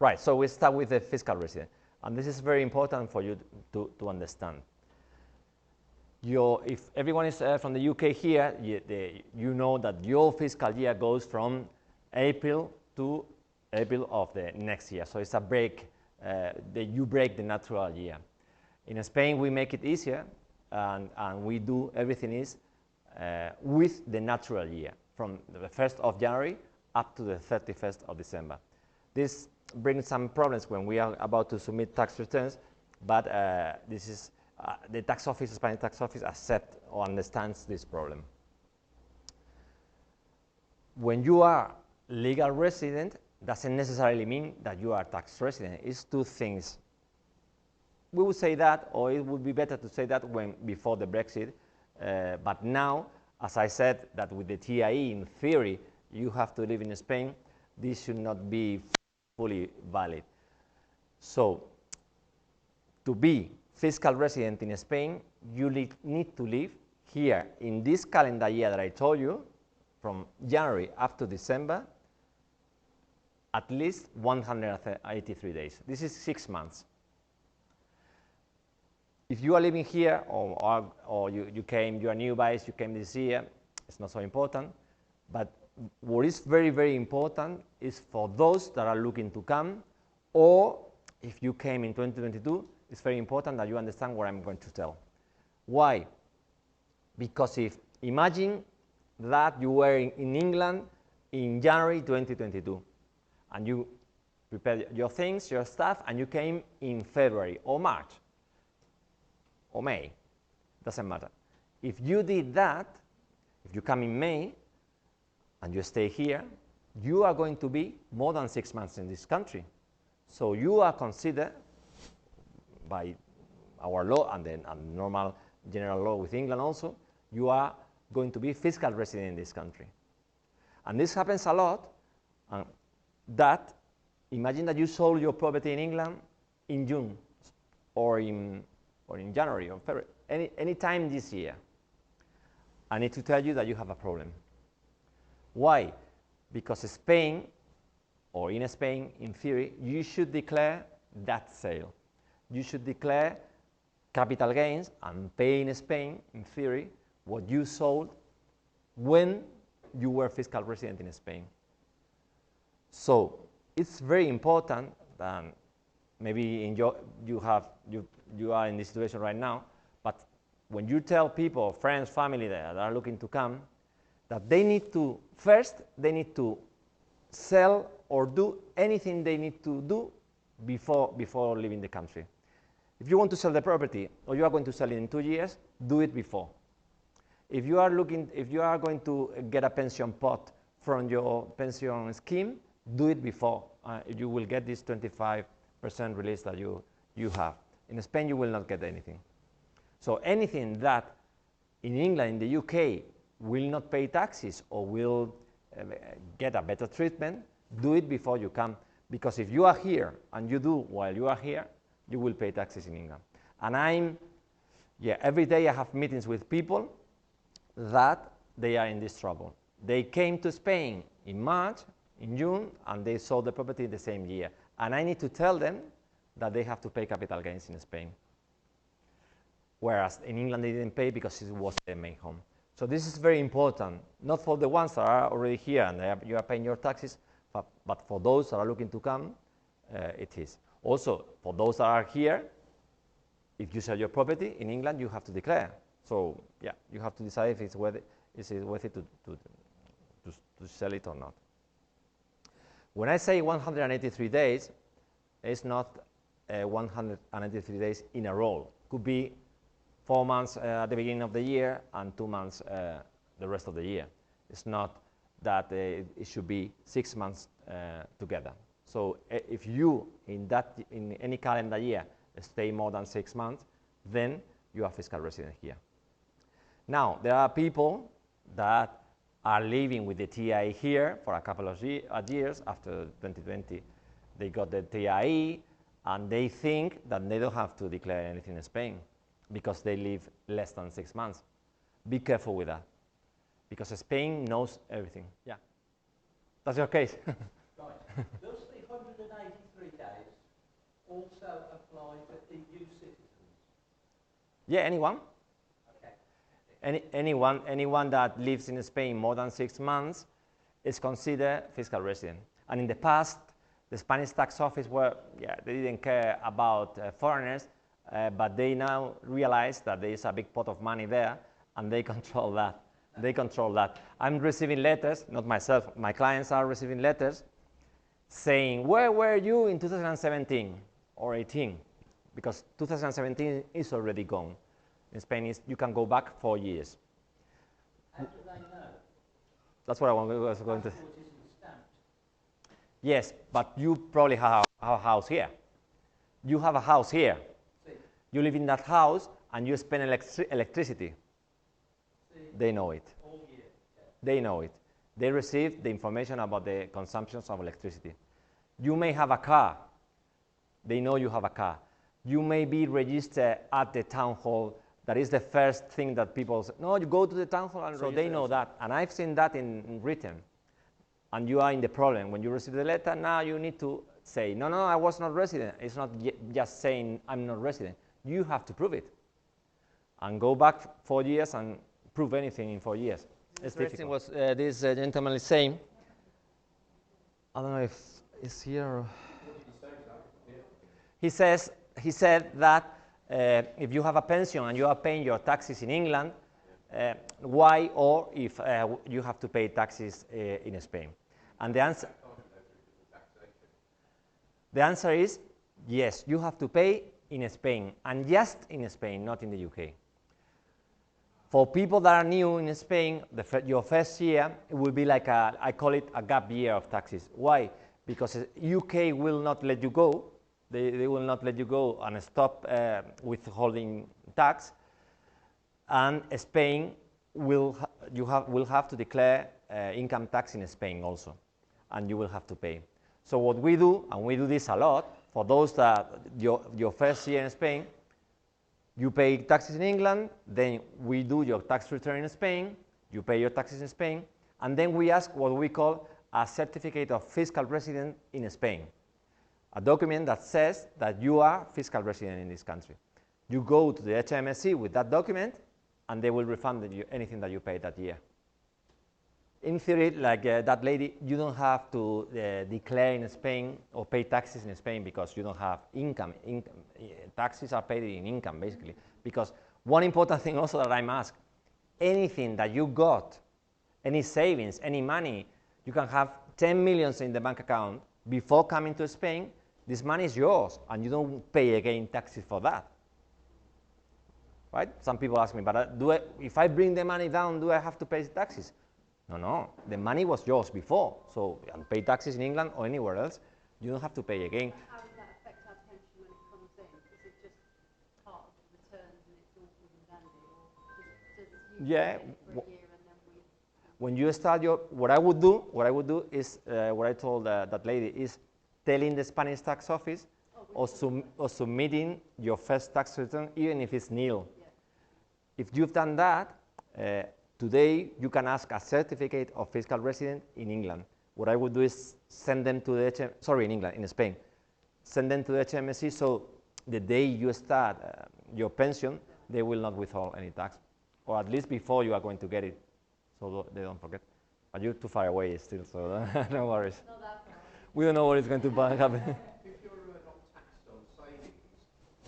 Right, so we start with the fiscal resident. And this is very important for you to understand. If everyone is from the UK here, you know that your fiscal year goes from April to April of the next year. So it's a break, you break the natural year. In Spain, we make it easier, and we do everything is with the natural year, from the 1st of January up to the 31st of December. This brings some problems when we are about to submit tax returns, but this is the tax office, Spanish tax office, accepts or understands this problem. When you are legal resident, doesn't necessarily mean that you are tax resident. It's two things. We would say that, or it would be better to say that before the Brexit. But now, as I said, that with the TIE, in theory, you have to live in Spain. This should not be fully valid. So, to be fiscal resident in Spain, you need to live here in this calendar year that I told you, from January up to December, at least 183 days. This is 6 months. If you are living here, or you are new buyers, you came this year, it's not so important. But what is very, very important is for those that are looking to come, or if you came in 2022, it's very important that you understand what I'm going to tell. Why? Because imagine that you were in England in January 2022, and you prepared your things, your stuff, and you came in February or March or May, doesn't matter. If you did that, if you come in May and you stay here, you are going to be more than 6 months in this country. So you are considered by our law and then normal general law with England also, you are going to be fiscal resident in this country. And this happens a lot, that imagine that you sold your property in England in June or in January or February, any time this year. I need to tell you that you have a problem. Why? Because Spain, or in Spain, in theory, you should declare that sale. You should declare capital gains and pay in Spain, in theory, what you sold when you were fiscal resident in Spain. So it's very important that maybe you are in this situation right now, but when you tell people, friends, family that are looking to come, that they need to, first, they need to sell or do anything they need to do before leaving the country. If you want to sell the property, or you are going to sell it in 2 years, do it before. If you are going to get a pension pot from your pension scheme, do it before. You will get this 25% release that you have. In Spain, you will not get anything. So anything that in England, in the UK, will not pay taxes or will get a better treatment, do it before you come. Because if you are here and you do while you are here, you will pay taxes in England. And every day I have meetings with people that they are in this trouble. They came to Spain in March, in June, and they sold the property the same year. And I need to tell them that they have to pay capital gains in Spain. Whereas in England they didn't pay because it was their main home. So this is very important, not for the ones that are already here and you are paying your taxes, but for those that are looking to come, it is. Also, for those that are here, if you sell your property in England, you have to declare. So yeah, you have to decide if it's worth it to sell it or not. When I say 183 days, it's not 183 days in a row. Could be 4 months at the beginning of the year and 2 months the rest of the year. It's not that it should be 6 months together. So if you, in any calendar year, stay more than 6 months, then you are fiscal resident here. Now, there are people that are living with the TIE here for a couple of years. After 2020, they got the TIE, and they think that they don't have to declare anything in Spain because they live less than 6 months. Be careful with that, because Spain knows everything. Yeah, that's your case. Right. Does the 183 also apply to EU citizens? Yeah, anyone. Okay. Anyone that lives in Spain more than 6 months is considered fiscal resident. And in the past, the Spanish tax office they didn't care about foreigners, but they now realize that there is a big pot of money there, and they control that. They control that. I'm receiving letters, not myself, my clients are receiving letters saying, where were you in 2017 or 18? Because 2017 is already gone. In Spain, you can go back 4 years. How do they know? That's what I was going to say. Passport isn't stamped. Yes, but you probably have a house here. You have a house here. See. You live in that house and you spend electricity. See. They know it. All year. Yeah. They know it. They receive the information about the consumptions of electricity. You may have a car. They know you have a car. You may be registered at the town hall. That is the first thing that people say. No, you go to the town hall and so they know that. And I've seen that in written. And you are in the problem. When you receive the letter, now you need to say, no, I was not resident. It's not just saying I'm not resident. You have to prove it. And go back 4 years and prove anything in 4 years. It's difficult. Was this gentleman is saying, I don't know if it's here. Or he said that if you have a pension and you are paying your taxes in England, why, or if you have to pay taxes in Spain. And the answer is yes, you have to pay in Spain, and just in Spain, not in the UK. For people that are new in Spain, your first year, it will be like I call it a gap year of taxes. Why? Because UK will not let you go. They will not let you go and stop withholding tax. And Spain will have to declare income tax in Spain also, and you will have to pay. So what we do, and we do this a lot, for those that your first year in Spain, you pay taxes in England, then we do your tax return in Spain, you pay your taxes in Spain, and then we ask what we call a certificate of fiscal resident in Spain, a document that says that you are fiscal resident in this country. You go to the HMRC with that document, and they will refund you anything that you paid that year. In theory, like that lady, you don't have to declare in Spain or pay taxes in Spain because you don't have income. Taxes are paid in income, basically. Because one important thing also that I'm asked, anything that you got, any savings, any money, you can have 10 millions in the bank account before coming to Spain, this money is yours, and you don't pay again taxes for that. Right? Some people ask me, but if I bring the money down, do I have to pay taxes? No, the money was yours before, so and pay taxes in England or anywhere else, you don't have to pay again. How does that affect our pension when it comes in? Is it just part of the returns and it's all good and dandy, or does you Yeah. pay it for a year and then we? When you start what I would do is what I told that lady is telling the Spanish tax office or submitting your first tax return, even if it's nil. Yeah. If you've done that, today you can ask a certificate of fiscal resident in England. What I would do is send them to the in Spain. Send them to the HMRC, so the day you start your pension, they will not withhold any tax, or at least before you are going to get it, so they don't forget. But you're too far away still, so no worries. Not that far. We don't know what is going to happen. If you're not taxed on savings,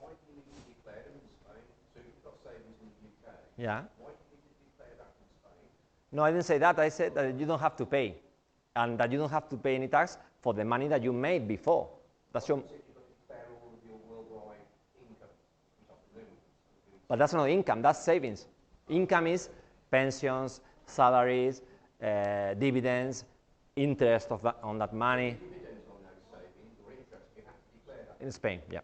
why do you need to declare them in Spain? So you've got savings in the UK. Yeah. Why do you need to declare that in Spain? No, I didn't say that. I said that you don't have to pay, and that you don't have to pay any tax for the money that you made before. That's your. So you've got to declare all of your worldwide income. But that's not income. That's savings. Income is pensions, salaries, dividends, interest on that money. Dividends on those savings or interest, you have to declare that. In Spain, yeah.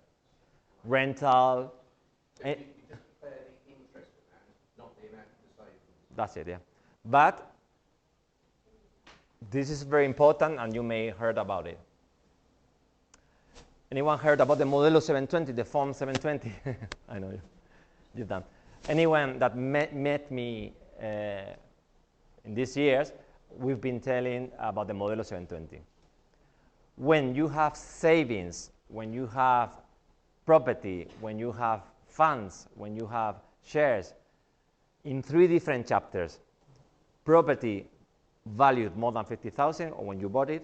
Rental. So you just declare the interest amount, not the amount of the savings. That's it, yeah. But this is very important, and you may have heard about it. Anyone heard about the Modelo 720, the Form 720? I know you've done. Anyone that met me in these years, we've been telling about the Modelo 720. When you have savings, when you have property, when you have funds, when you have shares, in 3 different chapters. Property valued more than 50,000, or when you bought it,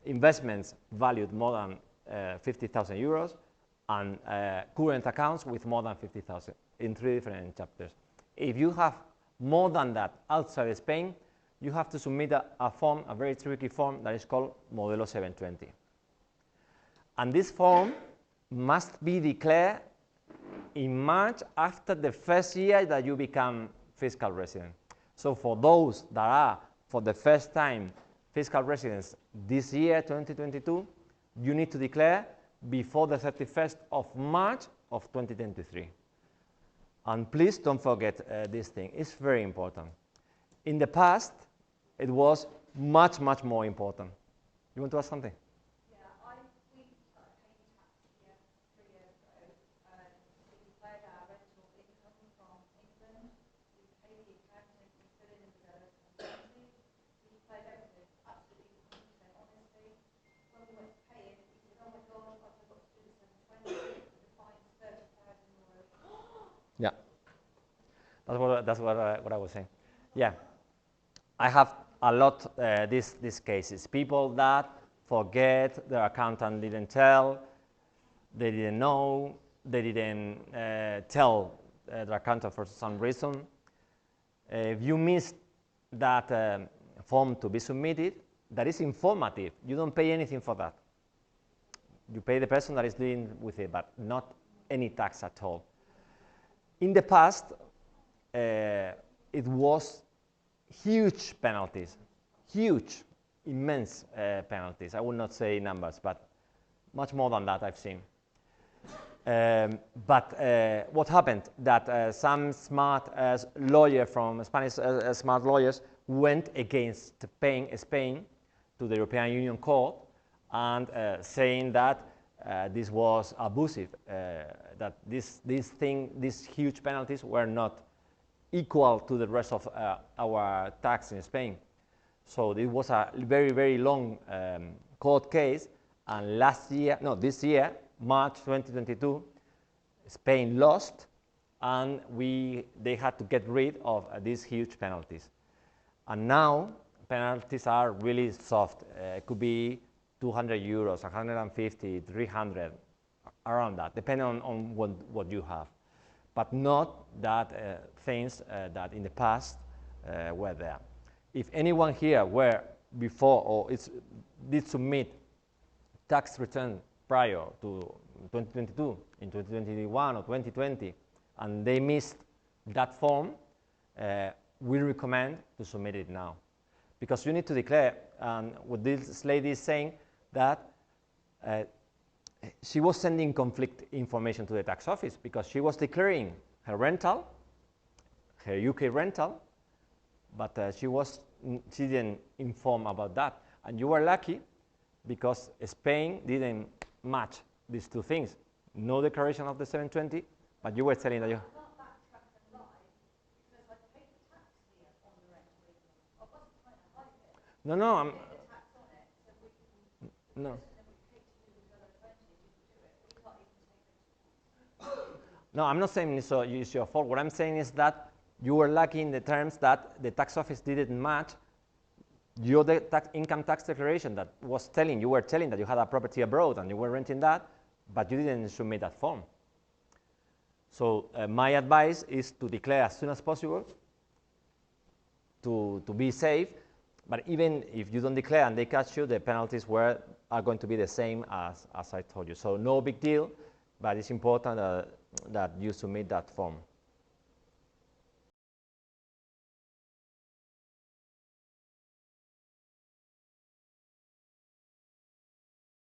investments valued more than 50,000 euros, and current accounts with more than 50,000 in 3 different chapters. If you have more than that outside Spain, you have to submit a form, a very tricky form that is called Modelo 720. And this form must be declared in March after the first year that you become fiscal resident. So for those that are for the first time fiscal residents this year, 2022, you need to declare before the 31st of March of 2023. And please don't forget this thing. It's very important. In the past, it was much, much more important. You want to ask something? Yeah, we started paying tax here 3 years ago. We declared our rental income from England. We paid the accountant, we fill in the responsibility. We declared everything absolutely 100% honestly. When we went to pay it, we said, oh my God, I forgot to do the 720. The fine's 30,000 euros. Yeah. That's what I was saying. Yeah. I have a lot these cases. People that forget, their accountant didn't tell, they didn't know, they didn't tell their accountant for some reason. If you missed that form to be submitted, that is informative. You don't pay anything for that. You pay the person that is dealing with it, but not any tax at all. In the past, it was huge penalties, huge, immense penalties. I will not say numbers, but much more than that I've seen. But what happened? That some smart lawyer from Spanish smart lawyers went against Spain to the European Union Court and saying that this was abusive, that these huge penalties were not equal to the rest of our tax in Spain. So it was a very, very long court case, and this year, March 2022, Spain lost, and they had to get rid of these huge penalties. And now penalties are really soft. It could be 200 euros, 150, 300, around that, depending on what you have. But not that things that in the past were there. If anyone here were before or did submit tax return prior to 2022, in 2021 or 2020, and they missed that form, we recommend to submit it now. Because you need to declare, and what this lady is saying, that she was sending conflict information to the tax office because she was declaring her rental, her UK rental, but she didn't inform about that. And you were lucky because Spain didn't match these two things. No declaration of the 720, but you were telling that you... No, no. No, I'm not saying it's your fault. What I'm saying is that you were lucky in the terms that the tax office didn't match your income tax declaration that was you were telling that you had a property abroad and you were renting that, but you didn't submit that form. So my advice is to declare as soon as possible to be safe. But even if you don't declare and they catch you, the penalties are going to be the same as I told you. So no big deal, but it's important that you submit that form.